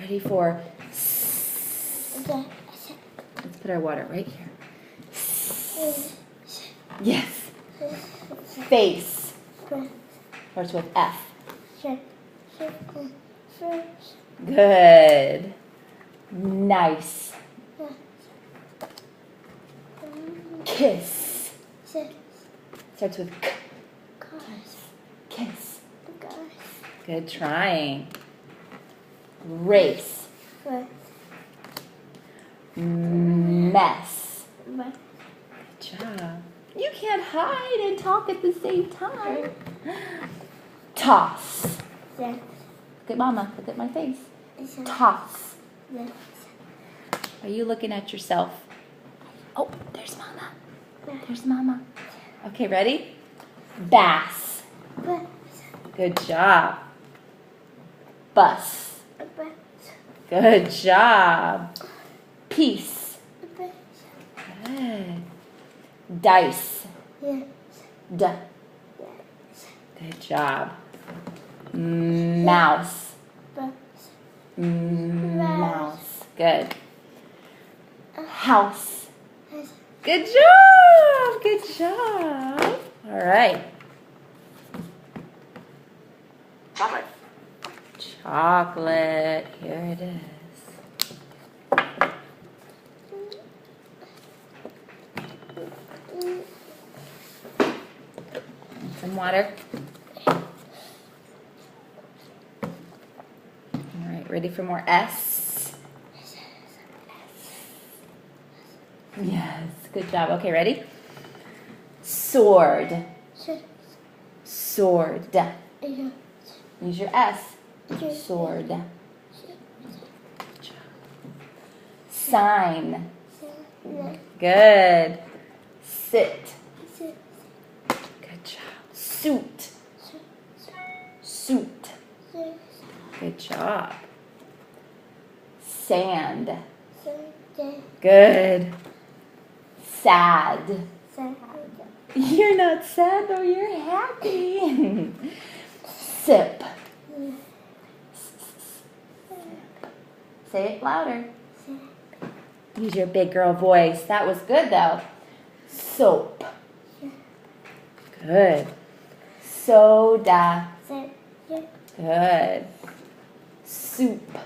Ready for S. Let's put our water right here. Yes. Face. Starts with F. Good. Nice. Kiss. Starts with K. Kiss. Good trying. Race. Mess. Good job. You can't hide and talk at the same time. Toss. Look at Mama. Look at my face. Toss. Are you looking at yourself? Oh, there's Mama. There's Mama. Okay, ready? Bass. Good job. Bus. Good job. Piece. Good. Dice. D. Good job. Mouse. Mouse. Good. House. Good job. Good job. All right. Chocolate. Chocolate. Here it is. Some water. All right, ready for more S? Yes, good job. Okay, ready? Sword. Sword. Use your S. Sword. Sign. Good. Sit. Good job. Suit. Suit. Good job. Sand. Good. Sad. You're not sad though, you're happy. Sip. Say it louder. Use your big girl voice. That was good though. Soap. Good. Soda. Good. Soup.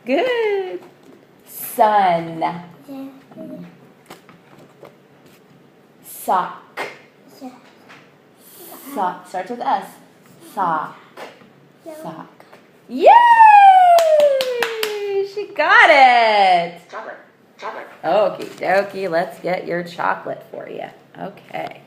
Good. Sun. Sock. Sock. Starts with S. Sock. Sock. Yay! She got it. Chocolate. Chocolate. Okie dokie. Let's get your chocolate for you. Okay.